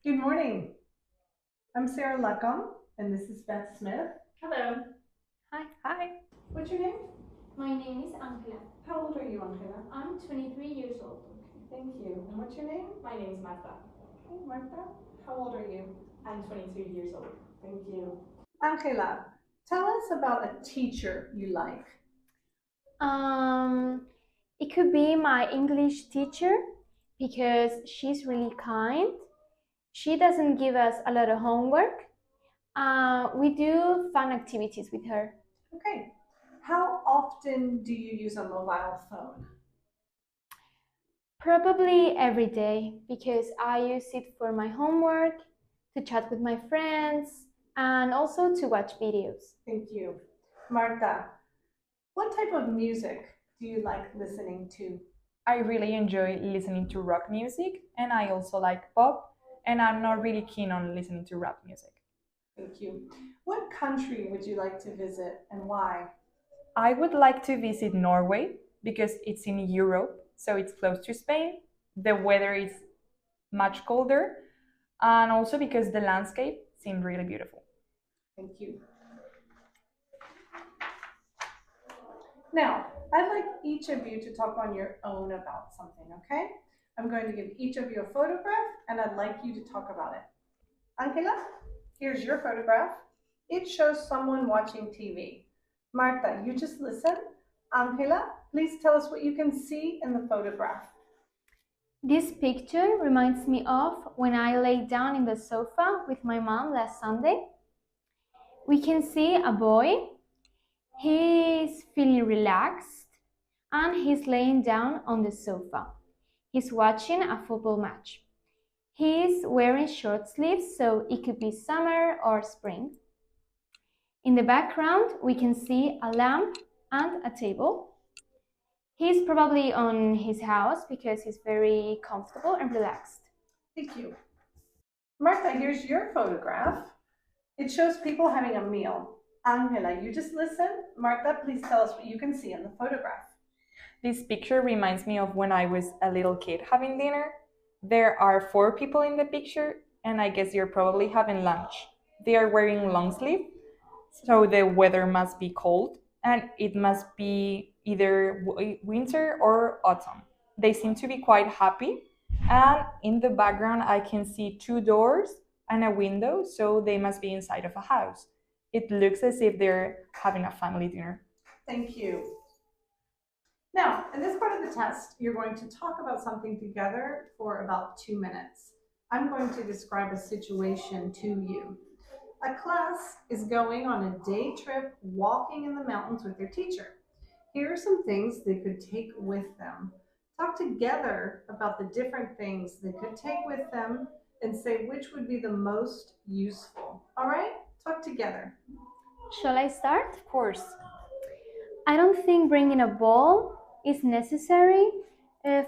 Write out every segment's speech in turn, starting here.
Good morning. I'm Sarah Luckham, and this is Beth Smith. Hello, Hi. Hi. What's your name? my name is Angela. How old are you, Angela? I'm 23 years old. Thank you. And what's your name? My name is Marta. Okay, Martha. How old are you? I'm 22 years old. Thank you. Angela, tell us about a teacher you like. It could be my English teacher because she's really kind. She doesn't give us a lot of homework. We do fun activities with her. Okay. How often do you use a mobile phone? Probably every day because I use it for my homework, to chat with my friends, and also to watch videos. Thank you. Martha, what type of music do you like listening to? I really enjoy listening to rock music, and I also like pop, and I'm not really keen on listening to rap music. Thank you. What country would you like to visit and why? I would like to visit Norway because it's in Europe, so it's close to Spain. The weather is much colder, and also because the landscape seemed really beautiful. Thank you. Now, I'd like each of you to talk on your own about something, okay? I'm going to give each of you a photograph, and I'd like you to talk about it. Angela, here's your photograph. It shows someone watching TV. Martha, you just listen. Angela, please tell us what you can see in the photograph. This picture reminds me of when I lay down in the sofa with my mom last Sunday. We can see a boy. He's feeling relaxed and he's laying down on the sofa. He's watching a football match. He's wearing short sleeves, so it could be summer or spring. In the background, we can see a lamp and a table. He's probably on his house because he's very comfortable and relaxed. Thank you. Martha, here's your photograph. It shows people having a meal. Angela, you just listen. Martha, please tell us what you can see in the photograph. This picture reminds me of when I was a little kid having dinner. There are 4 people in the picture, and I guess they're probably having lunch. They are wearing long sleeve, so the weather must be cold, and it must be either winter or autumn. They seem to be quite happy, and in the background I can see 2 doors and a window, so they must be inside of a house. It looks as if they're having a family dinner. Thank you. Now, in this part of the test, you're going to talk about something together for about 2 minutes. I'm going to describe a situation to you. A class is going on a day trip walking in the mountains with their teacher. Here are some things they could take with them. Talk together about the different things they could take with them and say which would be the most useful. All right? Talk together. Shall I start? Of course. I don't think bringing a ball is necessary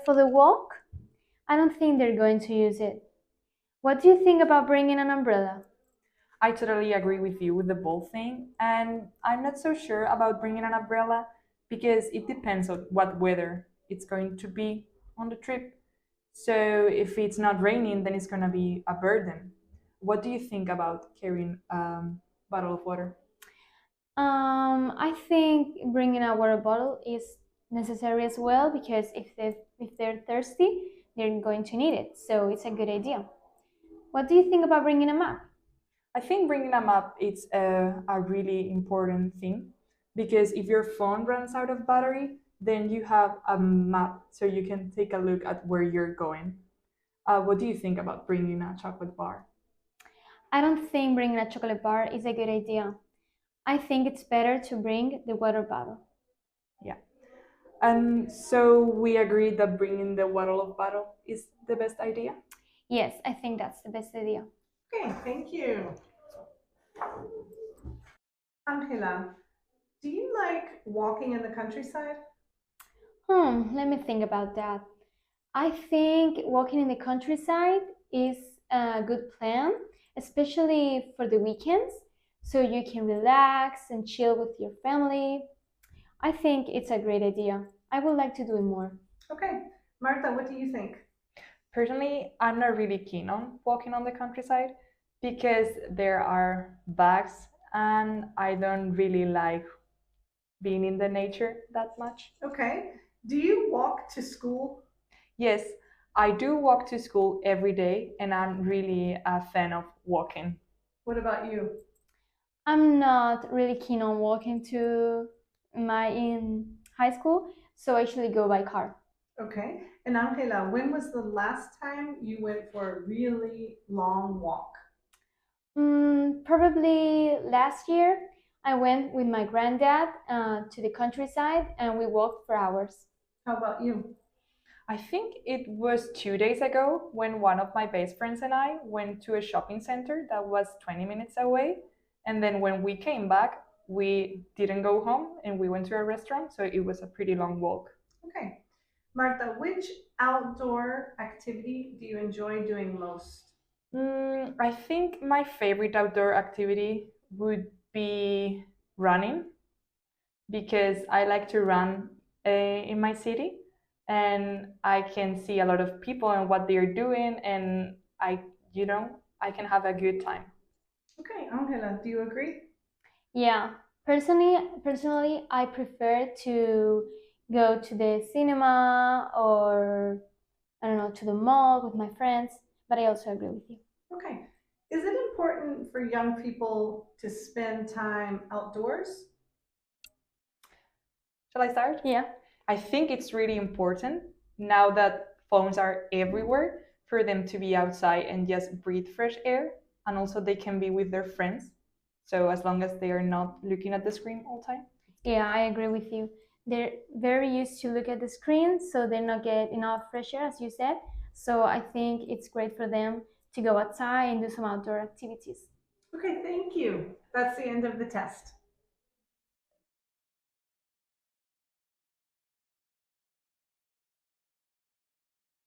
for the walk. I don't think they're going to use it. What do you think about bringing an umbrella? I totally agree with you with the ball thing, and I'm not so sure about bringing an umbrella because it depends on what weather it's going to be on the trip. So if it's not raining, then it's going to be a burden. What do you think about carrying a bottle of water? I think bringing a water bottle is necessary as well because if they're thirsty, they're going to need it. So it's a good idea. What do you think about bringing a map? I think bringing a map is a really important thing because if your phone runs out of battery, then you have a map so you can take a look at where you're going. What do you think about bringing a chocolate bar? I don't think bringing a chocolate bar is a good idea. I think it's better to bring the water bottle. Yeah. And so we agreed that bringing the bottle is the best idea? Yes, I think that's the best idea. Okay, thank you. Angela, do you like walking in the countryside? Let me think about that. I think walking in the countryside is a good plan, especially for the weekends, so you can relax and chill with your family. I think it's a great idea. I would like to do it more. Okay, Martha, what do you think? Personally, I'm not really keen on walking on the countryside because there are bugs and I don't really like being in the nature that much. Okay. Do you walk to school? Yes, I do walk to school every day and I'm really a fan of walking. What about you? I'm not really keen on walking to my in high school, so I usually go by car. Okay. And Angela, when was the last time you went for a really long walk? Probably last year, I went with my granddad to the countryside and we walked for hours. How about you? I think it was 2 days ago when one of my best friends and I went to a shopping center that was 20 minutes away. And then when we came back, we didn't go home and we went to a restaurant. So it was a pretty long walk. Okay. Martha, which outdoor activity do you enjoy doing most? I think my favorite outdoor activity would be running because I like to run in my city and I can see a lot of people and what they're doing and I can have a good time. Okay, Angela, do you agree? Yeah, personally, I prefer to go to the cinema or I don't know, to the mall with my friends, but I also agree with you. Okay. Is it important for young people to spend time outdoors? Shall I start? Yeah. I think it's really important now that phones are everywhere for them to be outside and just breathe fresh air. And also they can be with their friends. So as long as they are not looking at the screen all the time. Yeah, I agree with you. They're very used to look at the screen, so they not get enough fresh air, as you said. So I think it's great for them to go outside and do some outdoor activities. Okay, thank you. That's the end of the test.